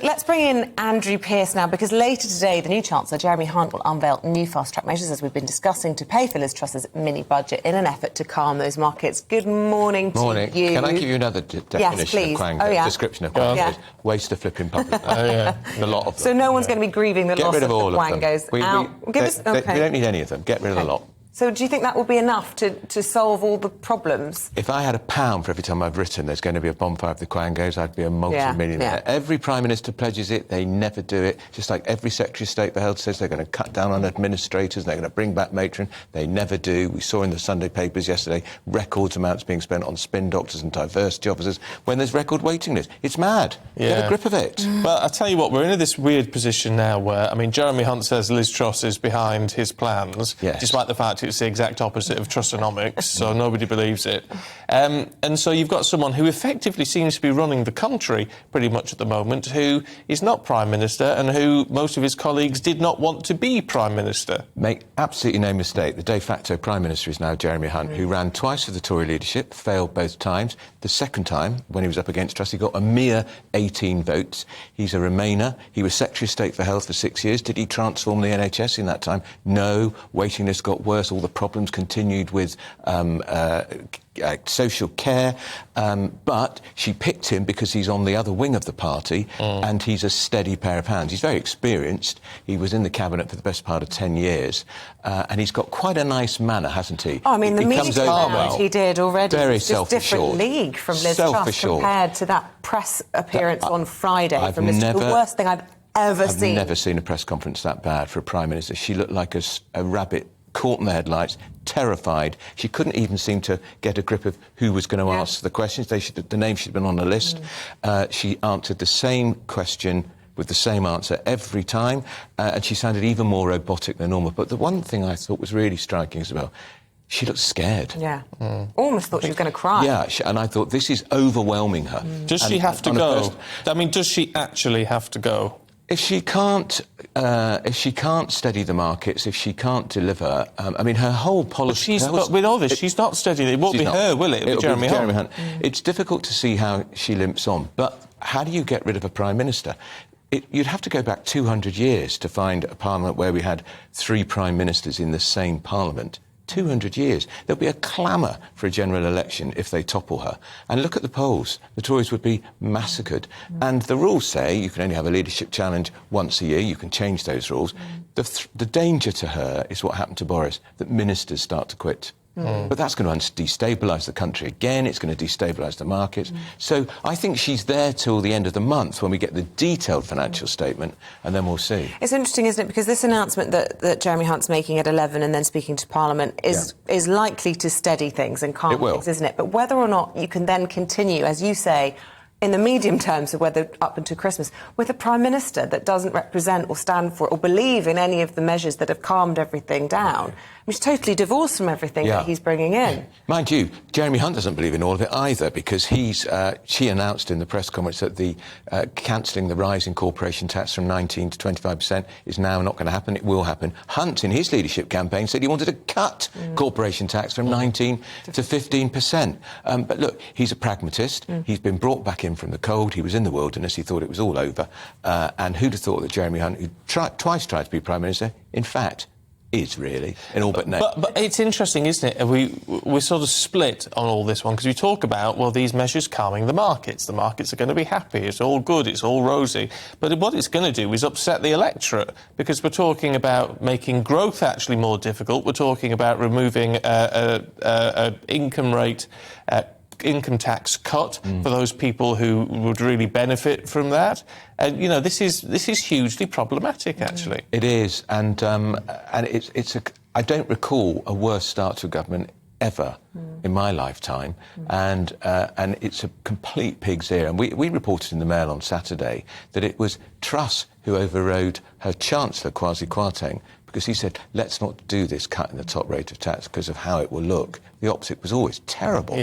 let's bring in Andrew Pearce now, because later today the new Chancellor Jeremy Hunt will unveil new fast-track measures, as we've been discussing, to pay for Liz Truss's mini-budget in an effort to calm those markets. Good morning to you. Can I give you another definition of quango? Description of quangos? Waste of flipping public money. A lot of them. So no one's going to be grieving the loss of the quangos. We don't need any of them. Get rid of the lot. So do you think that will be enough to solve all the problems? If I had £1 for every time I've written there's going to be a bonfire of the quangos, I'd be a multi-millionaire. Every Prime Minister pledges it, they never do it. Just like every Secretary of State for Health says they're going to cut down on administrators, they're going to bring back matron, they never do. We saw in the Sunday papers yesterday records amounts being spent on spin doctors and diversity officers when there's record waiting lists. It's mad. Get a grip of it. But I tell you what, we're in this weird position now where, I mean, Jeremy Hunt says Liz Truss is behind his plans, despite the fact it's the exact opposite of Trussonomics, so nobody believes it. And so you've got someone who effectively seems to be running the country pretty much at the moment, who is not Prime Minister and who most of his colleagues did not want to be Prime Minister. Make absolutely no mistake, the de facto Prime Minister is now Jeremy Hunt, who ran twice for the Tory leadership, failed both times. The second time, when he was up against Truss, he got a mere 18 votes. He's a Remainer. He was Secretary of State for Health for 6 years. Did he transform the NHS in that time? No. Waiting lists got worse. All the problems continued with social care, but she picked him because he's on the other wing of the party and he's a steady pair of hands. He's very experienced. He was in the cabinet for the best part of 10 years and he's got quite a nice manner, hasn't he? Oh, I mean, the media round he did already very was just different league from Liz Truss compared to that press appearance on Friday from Liz Truss. The worst thing I've ever seen. I've never seen a press conference that bad for a Prime Minister. She looked like a rabbit caught in the headlights, terrified. She couldn't even seem to get a grip of who was going to ask the questions. The name she'd been on the list. She answered the same question with the same answer every time, and she sounded even more robotic than normal. But the one thing I thought was really striking as well, she looked scared. Almost thought she was going to cry. Yeah, and I thought, this is overwhelming her. Does she have to go? I mean, does she actually have to go? If she can't steady the markets, if she can't deliver, I mean, her whole policy... But with all this, she's not steadying it. It won't be her, will it? It'll be Jeremy Hunt. It's difficult to see how she limps on. But how do you get rid of a Prime Minister? You'd have to go back 200 years to find a parliament where we had 3 Prime Ministers in the same parliament. 200 years. There'll be a clamour for a general election if they topple her. And look at the polls. The Tories would be massacred. And the rules say you can only have a leadership challenge once a year. You can change those rules. The danger to her is what happened to Boris, that ministers start to quit. But that's going to destabilise the country again. It's going to destabilise the markets. So I think she's there till the end of the month when we get the detailed financial statement, and then we'll see. It's interesting, isn't it? Because this announcement that Jeremy Hunt's making at 11 and then speaking to Parliament is likely to steady things and calm things, isn't it? But whether or not you can then continue, as you say, in the medium term, so whether up until Christmas, with a Prime Minister that doesn't represent or stand for or believe in any of the measures that have calmed everything down, which is totally divorced from everything that he's bringing in. Mind you, Jeremy Hunt doesn't believe in all of it either, because she announced in the press conference that the cancelling the rise in corporation tax from 19 to 25% is now not going to happen. It will happen. Hunt, in his leadership campaign, said he wanted to cut corporation tax from 19 to 15%. But look, he's a pragmatist. He's been brought back in from the cold. He was in the wilderness. He thought it was all over. And who'd have thought that Jeremy Hunt, who twice tried to be Prime Minister, in fact, is really in all but name. But it's interesting, isn't it? We're sort of split on all this one, because we talk about, well, these measures calming the markets. The markets are going to be happy. It's all good. It's all rosy. But what it's going to do is upset the electorate, because we're talking about making growth actually more difficult. We're talking about removing income tax cut for those people who would really benefit from that. And, you know, this is hugely problematic, actually. It is, and I don't recall a worse start to a government ever in my lifetime, and it's a complete pig's ear. And we reported in the Mail on Saturday that it was Truss who overrode her Chancellor, Kwasi Kwarteng, because he said, let's not do this cut in the top rate of tax because of how it will look. The opposite was always terrible.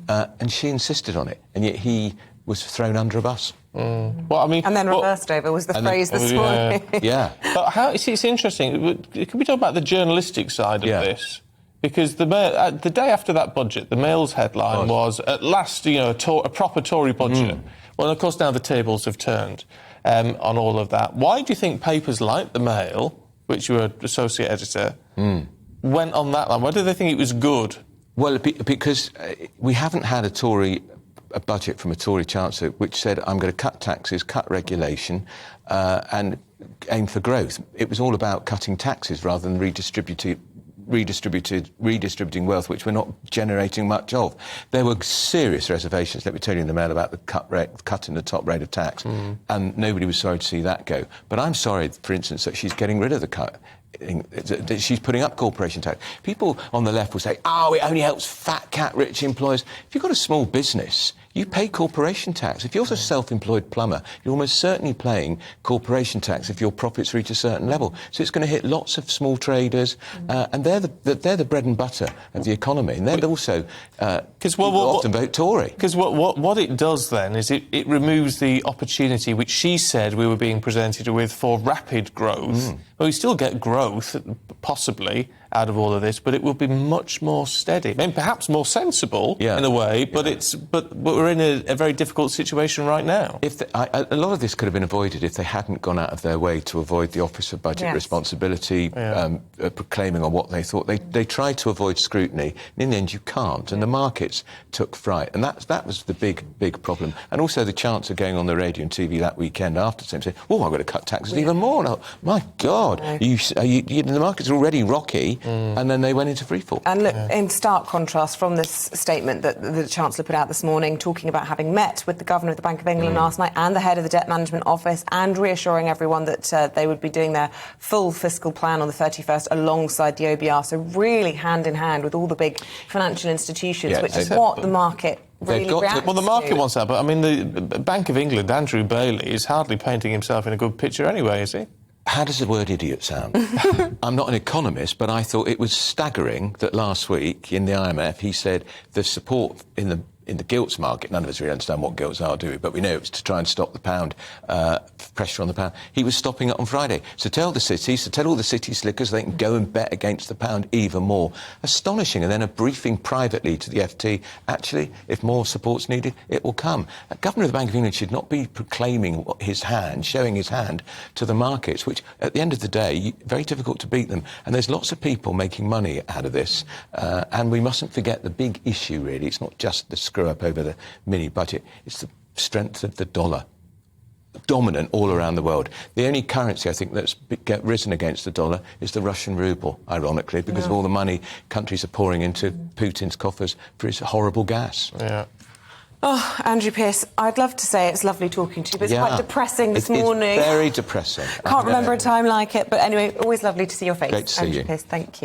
And she insisted on it, and yet he was thrown under a bus. Well, I mean, and then reversed over was the phrase this morning. But it's interesting. Can we talk about the journalistic side of this? Because the day after that budget, the Mail's headline was, at last, you know, a proper Tory budget. Well, of course, now the tables have turned on all of that. Why do you think papers like the Mail, which you were associate editor, went on that line? Why do they think it was good? Well, because we haven't had a budget from a Tory Chancellor which said, I'm going to cut taxes, cut regulation, and aim for growth. It was all about cutting taxes rather than redistributing wealth, which we're not generating much of. There were serious reservations, let me tell you, in the Mail about the cut in the top rate of tax, and nobody was sorry to see that go. But I'm sorry, for instance, that she's getting rid of the cut. She's putting up corporation tax. People on the left will say, it only helps fat cat rich employers. If you've got a small business, you pay corporation tax. If you're a self-employed plumber, you're almost certainly paying corporation tax if your profits reach a certain level. So it's going to hit lots of small traders, and they're the bread and butter of the economy. And they're also often vote Tory. Because what it does then is it removes the opportunity which she said we were being presented with for rapid growth. Well, we still get growth, possibly, out of all of this, but it will be much more steady. I mean, perhaps more sensible in a way, but we're in a very difficult situation right now. A lot of this could have been avoided if they hadn't gone out of their way to avoid the Office of Budget Responsibility proclaiming on what they thought. They tried to avoid scrutiny, and in the end you can't, and the markets took fright, and that was the big problem. And also the Chancellor going on the radio and TV that weekend after saying, I'm going to cut taxes even more. And my God, the markets are already rocky, and then they went into freefall. And look, in stark contrast from this statement that the Chancellor put out this morning, talking about having met with the Governor of the Bank of England last night and the head of the Debt Management Office, and reassuring everyone that they would be doing their full fiscal plan on the 31st alongside the OBR, so really hand in hand with all the big financial institutions, which is what the market really reacts to. Well, the market wants that, but I mean, the Bank of England, Andrew Bailey, is hardly painting himself in a good picture anyway, is he? How does the word idiot sound? I'm not an economist, but I thought it was staggering that last week in the IMF he said the support in the gilts market, none of us really understand what gilts are, do we? But we know it's to try and stop the pound, pressure on the pound. He was stopping it on Friday. So tell all the city slickers they can go and bet against the pound even more. Astonishing. And then a briefing privately to the FT. Actually, if more support's needed, it will come. A Governor of the Bank of England should not be proclaiming showing his hand to the markets, which at the end of the day, very difficult to beat them. And there's lots of people making money out of this. And we mustn't forget the big issue, really. It's not just the screw up over the mini budget. It's the strength of the dollar, dominant all around the world. The only currency I think that's risen against the dollar is the Russian ruble, ironically, because of all the money countries are pouring into Putin's coffers for his horrible gas. Oh, Andrew Pearce, I'd love to say it's lovely talking to you, but it's quite depressing this morning. It's very depressing. Can't remember a time like it, but anyway, always lovely to see your face. Great to see Andrew you. Pearce, thank you.